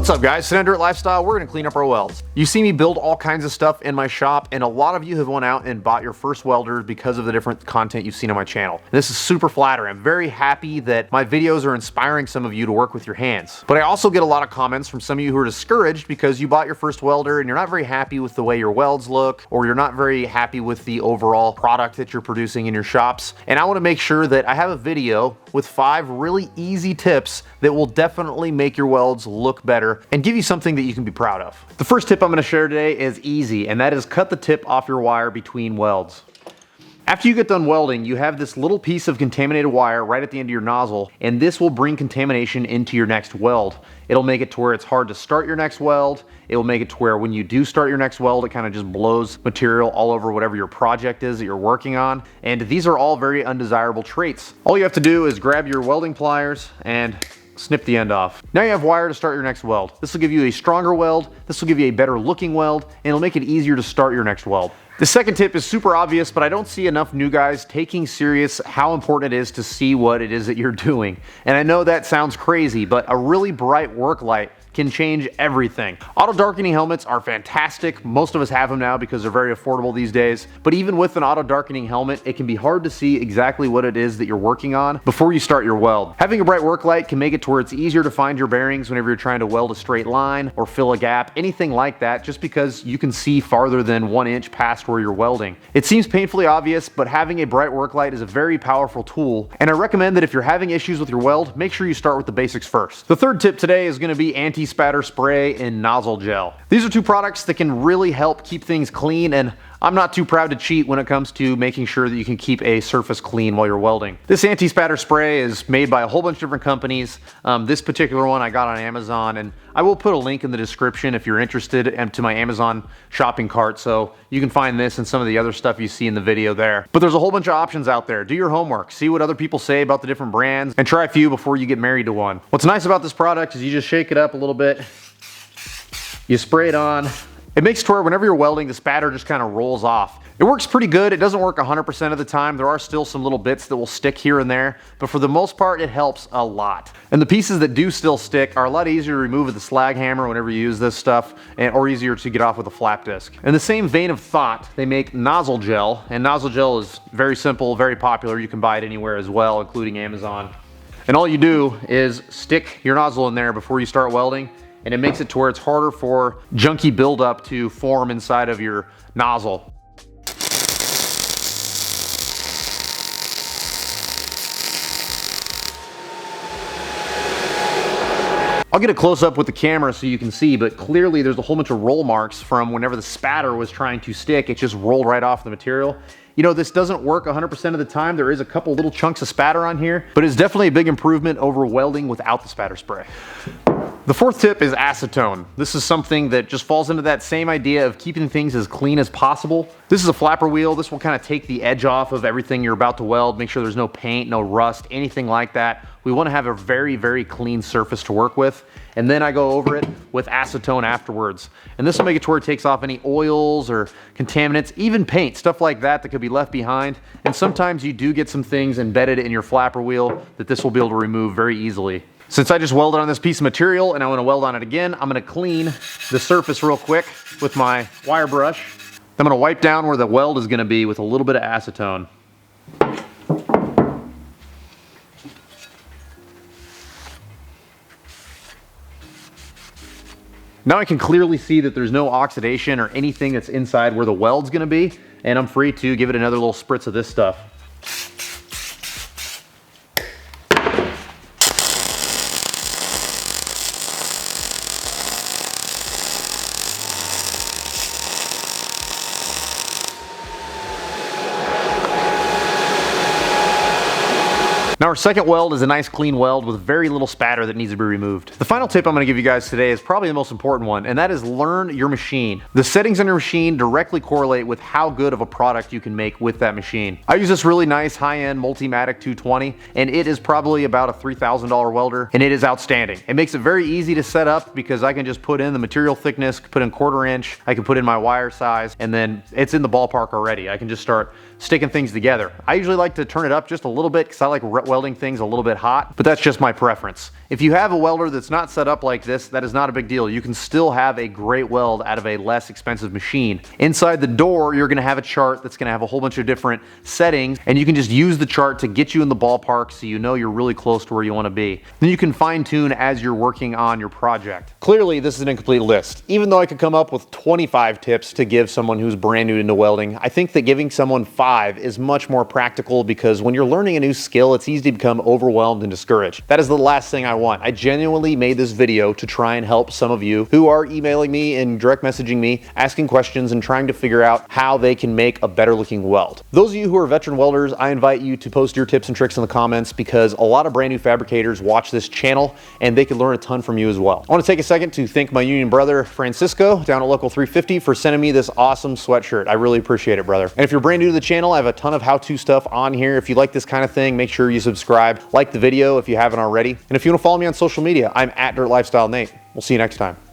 What's up guys, today on Dirt Lifestyle, we're gonna clean up our welds. You see me build all kinds of stuff in my shop, and a lot of you have went out and bought your first welder because of the different content you've seen on my channel. And this is super flattering. I'm very happy that my videos are inspiring some of you to work with your hands. But I also get a lot of comments from some of you who are discouraged because you bought your first welder and you're not very happy with the way your welds look, or you're not very happy with the overall product that you're producing in your shops. And I wanna make sure that I have a video with 5 really easy tips that will definitely make your welds look better and give you something that you can be proud of. The first tip I'm going to share today is easy, and that is cut the tip off your wire between welds. After you get done welding, you have this little piece of contaminated wire right at the end of your nozzle, and this will bring contamination into your next weld. It'll make it to where it's hard to start your next weld. It will make it to where when you do start your next weld, it kind of just blows material all over whatever your project is that you're working on. And these are all very undesirable traits. All you have to do is grab your welding pliers and snip the end off. Now you have wire to start your next weld. This will give you a stronger weld, this will give you a better looking weld, and it'll make it easier to start your next weld. The second tip is super obvious, but I don't see enough new guys taking serious how important it is to see what it is that you're doing. And I know that sounds crazy, but a really bright work light can change everything. Auto darkening helmets are fantastic. Most of us have them now because they're very affordable these days. But even with an auto darkening helmet, it can be hard to see exactly what it is that you're working on before you start your weld. Having a bright work light can make it to where it's easier to find your bearings whenever you're trying to weld a straight line or fill a gap, anything like that, just because you can see farther than 1 inch past where you're welding. It seems painfully obvious, but having a bright work light is a very powerful tool, and I recommend that if you're having issues with your weld, make sure you start with the basics first. The third tip today is going to be anti-spatter spray and nozzle gel. These are 2 products that can really help keep things clean, and I'm not too proud to cheat when it comes to making sure that you can keep a surface clean while you're welding. This anti-spatter spray is made by a whole bunch of different companies. This particular one I got on Amazon, and I will put a link in the description if you're interested to my Amazon shopping cart, so you can find this and some of the other stuff you see in the video there. But there's a whole bunch of options out there. Do your homework, see what other people say about the different brands, and try a few before you get married to one. What's nice about this product is you just shake it up a little bit, you spray it on. It makes it to where whenever you're welding, the spatter just kind of rolls off. It works pretty good. It doesn't work 100% of the time. There are still some little bits that will stick here and there, but for the most part, it helps a lot. And the pieces that do still stick are a lot easier to remove with the slag hammer whenever you use this stuff, or easier to get off with a flap disc. In the same vein of thought, they make nozzle gel, and nozzle gel is very simple, very popular. You can buy it anywhere as well, including Amazon. And all you do is stick your nozzle in there before you start welding, and it makes it to where it's harder for junky buildup to form inside of your nozzle. I'll get a close up with the camera so you can see, but clearly there's a whole bunch of roll marks from whenever the spatter was trying to stick. It just rolled right off the material. You know, this doesn't work 100% of the time. There is a couple little chunks of spatter on here, but it's definitely a big improvement over welding without the spatter spray. The fourth tip is acetone. This is something that just falls into that same idea of keeping things as clean as possible. This is a flapper wheel. This will kind of take the edge off of everything you're about to weld, make sure there's no paint, no rust, anything like that. We want to have a very, very clean surface to work with. And then I go over it with acetone afterwards. And this will make it to where it takes off any oils or contaminants, even paint, stuff like that that could be left behind. And sometimes you do get some things embedded in your flapper wheel that this will be able to remove very easily. Since I just welded on this piece of material and I want to weld on it again, I'm going to clean the surface real quick with my wire brush. I'm going to wipe down where the weld is going to be with a little bit of acetone. Now I can clearly see that there's no oxidation or anything that's inside where the weld's going to be, and I'm free to give it another little spritz of this stuff. Now our second weld is a nice clean weld with very little spatter that needs to be removed. The final tip I'm going to give you guys today is probably the most important one, and that is learn your machine. The settings on your machine directly correlate with how good of a product you can make with that machine. I use this really nice high-end Multimatic 220, and it is probably about a $3,000 welder, and it is outstanding. It makes it very easy to set up because I can just put in the material thickness, put in 1/4 inch, I can put in my wire size, and then it's in the ballpark already. I can just start sticking things together. I usually like to turn it up just a little bit because I like welding things a little bit hot, but that's just my preference. If you have a welder that's not set up like this, that is not a big deal. You can still have a great weld out of a less expensive machine. Inside the door, you're gonna have a chart that's gonna have a whole bunch of different settings, and you can just use the chart to get you in the ballpark so you know you're really close to where you wanna be. Then you can fine tune as you're working on your project. Clearly, this is an incomplete list. Even though I could come up with 25 tips to give someone who's brand new into welding, I think that giving someone 5 is much more practical, because when you're learning a new skill, it's easy to become overwhelmed and discouraged. That is the last thing I want. I genuinely made this video to try and help some of you who are emailing me and direct messaging me, asking questions and trying to figure out how they can make a better looking weld. Those of you who are veteran welders, I invite you to post your tips and tricks in the comments, because a lot of brand new fabricators watch this channel and they can learn a ton from you as well. I want to take a second to thank my union brother, Francisco, down at Local 350, for sending me this awesome sweatshirt. I really appreciate it, brother. And if you're brand new to the channel, I have a ton of how-to stuff on here. If you like this kind of thing, make sure you subscribe, like the video if you haven't already. And if you want to follow me on social media, I'm at Dirt Lifestyle Nate. We'll see you next time.